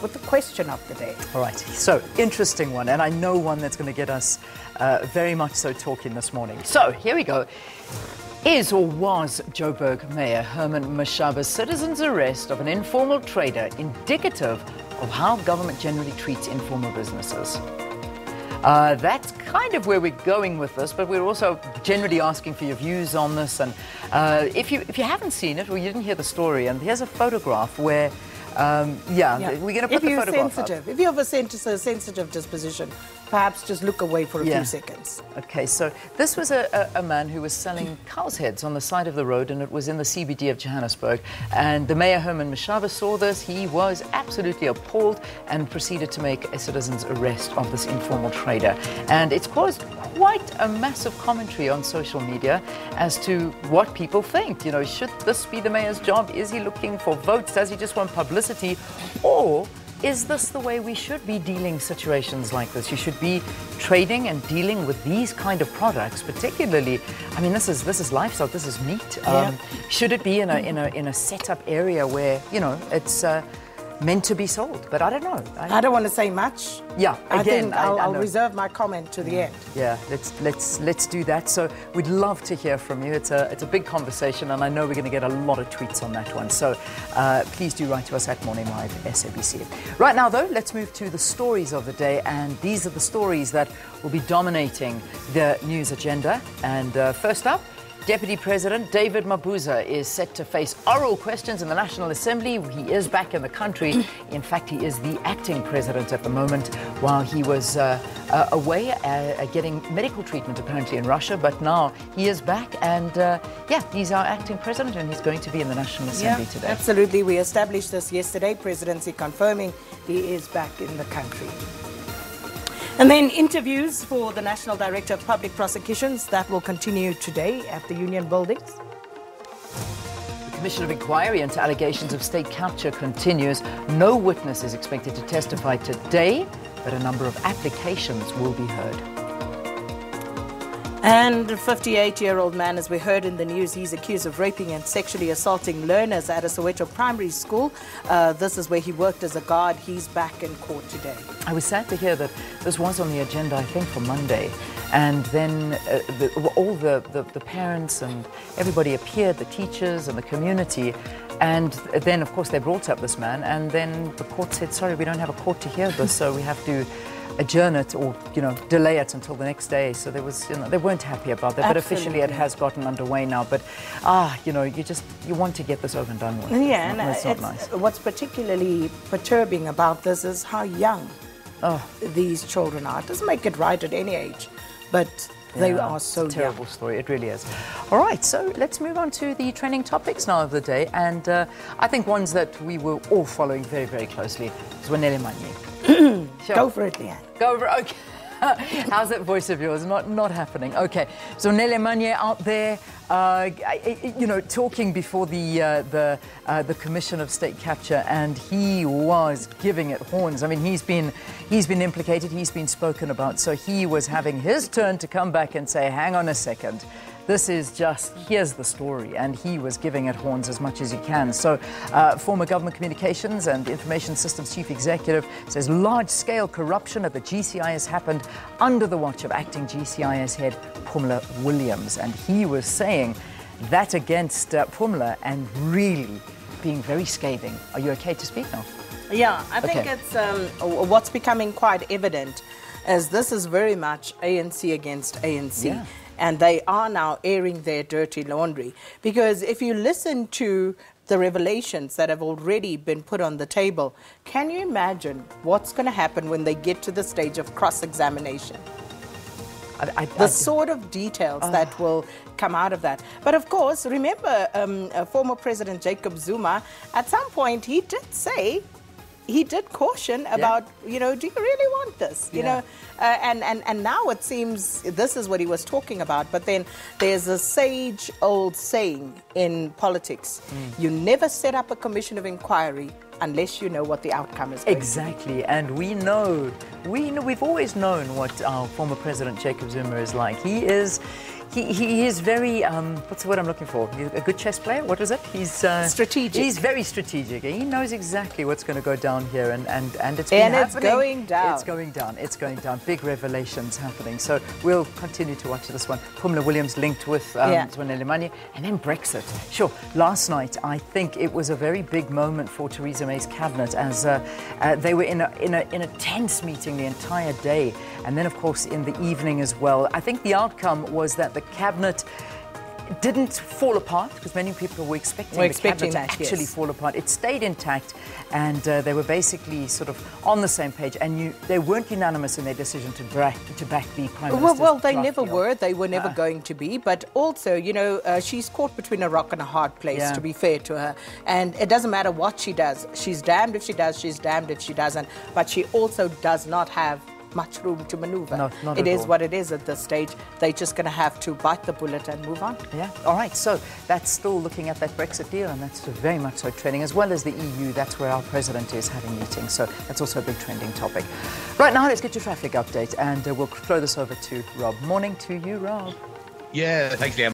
with the question of the day. All right, so interesting one, and I know one that's going to get us very much so talking this morning. So here we go. Is or was Joburg Mayor Herman Mashaba's citizen's arrest of an informal trader indicative of how government generally treats informal businesses? That's kind of where we're going with this, but we're also generally asking for your views on this. And if you haven't seen it or you didn't hear the story, and here's a photograph where, we're going to put the photograph up. If you have a sensitive disposition, perhaps just look away for a few seconds. Okay, so this was a man who was selling cow's heads on the side of the road, and it was in the CBD of Johannesburg. And the Mayor Herman Mashaba saw this. He was absolutely appalled and proceeded to make a citizen's arrest of this informal trader. And it's caused quite a massive commentary on social media as to what people think. You know, should this be the mayor's job? Is he looking for votes? Does he just want publicity? Or is this the way we should be dealing situations like this? You should be trading and dealing with these kind of products, particularly. I mean, this is livestock. This is meat. Should it be in a set up area where it's meant to be sold? But I don't know. I don't want to say much. Yeah, again, I'll reserve my comment to the end. Yeah, let's do that. So we'd love to hear from you. It's a big conversation, and I know we're going to get a lot of tweets on that one. So please do write to us at Morning Live SABC. Right now, though, let's move to the stories of the day, and these are the stories that will be dominating the news agenda. And first up, Deputy President David Mabuza is set to face oral questions in the National Assembly. He is back in the country. In fact, he is the acting president at the moment while he was away getting medical treatment apparently in Russia. But now he is back and, he's our acting president and he's going to be in the National Assembly today. Absolutely. We established this yesterday, presidency confirming he is back in the country. And then interviews for the National Director of Public Prosecutions, that will continue today at the Union Buildings. The Commission of Inquiry into allegations of state capture continues. No witness is expected to testify today, but a number of applications will be heard. And a 58-year-old man, as we heard in the news, he's accused of raping and sexually assaulting learners at a Soweto primary school. This is where he worked as a guard. He's back in court today. I was sad to hear that this was on the agenda, I think, for Monday. And then all the parents and everybody appeared, the teachers and the community. And then, of course, they brought up this man. And then the court said, sorry, we don't have a court to hear this, so we have to adjourn it or, delay it until the next day. So there was, they weren't happy about that. Absolutely. But officially it has gotten underway now. But, you want to get this over and done with. Yeah, and it's not nice. What's particularly perturbing about this is how young these children are. It doesn't make it right at any age, but they are so young. It's a terrible story, it really is. All right, so let's move on to the trending topics now of the day. And I think ones that we were all following very, very closely is Wanele Manye. Sure. Go for it, Leanne. Go for it, okay. How's that voice of yours? Not happening. Okay, so Nele Manye out there, talking before the Commission of State Capture, and he was giving it horns. I mean, he's been implicated, he's been spoken about, so he was having his turn to come back and say, hang on a second. This is just, here's the story, and he was giving it horns as much as he can. So, former Government Communications and Information Systems Chief Executive says large-scale corruption at the GCIS happened under the watch of acting GCIS head Phumla Williams. And he was saying that against Phumla and really being very scathing. Are you okay to speak now? Yeah, I think it's what's becoming quite evident is this is very much ANC against ANC. Yeah. And they are now airing their dirty laundry. Because if you listen to the revelations that have already been put on the table, can you imagine what's going to happen when they get to the stage of cross-examination? The sort of details that will come out of that. But of course, remember former President Jacob Zuma, at some point he did say, he did caution about, do you really want this? You know, and now it seems this is what he was talking about. But then there's a sage old saying in politics: you never set up a commission of inquiry unless you know what the outcome is. Exactly, and we've always known what our former President Jacob Zuma is like. He is very, what's the word I'm looking for? A good chess player? What is it? He's strategic. He's very strategic. He knows exactly what's going to go down here, and it's been happening. It's going down. It's going down. It's going down. Big revelations happening. So we'll continue to watch this one. Pumla Williams linked with Zwanele Manye, and then Brexit. Sure. Last night, I think it was a very big moment for Theresa May's cabinet, as they were in a tense meeting the entire day, and then of course in the evening as well. I think the outcome was that the cabinet didn't fall apart, because many people were expecting the cabinet to actually fall apart. It stayed intact, and they were basically sort of on the same page, and they weren't unanimous in their decision to back the Prime Minister's Well, they never were. They were never going to be. But also, you know, she's caught between a rock and a hard place, to be fair to her. And it doesn't matter what she does. She's damned if she does, she's damned if she doesn't. But she also does not have much room to maneuver. No, not it at is all. What it is at this stage. They're just going to have to bite the bullet and move on. Yeah. All right. So that's still looking at that Brexit deal, and that's very much so trending, as well as the EU. That's where our president is having meetings. So that's also a big trending topic. Right now, let's get your traffic update, and we'll throw this over to Rob. Morning to you, Rob. Yeah, thanks, Liam.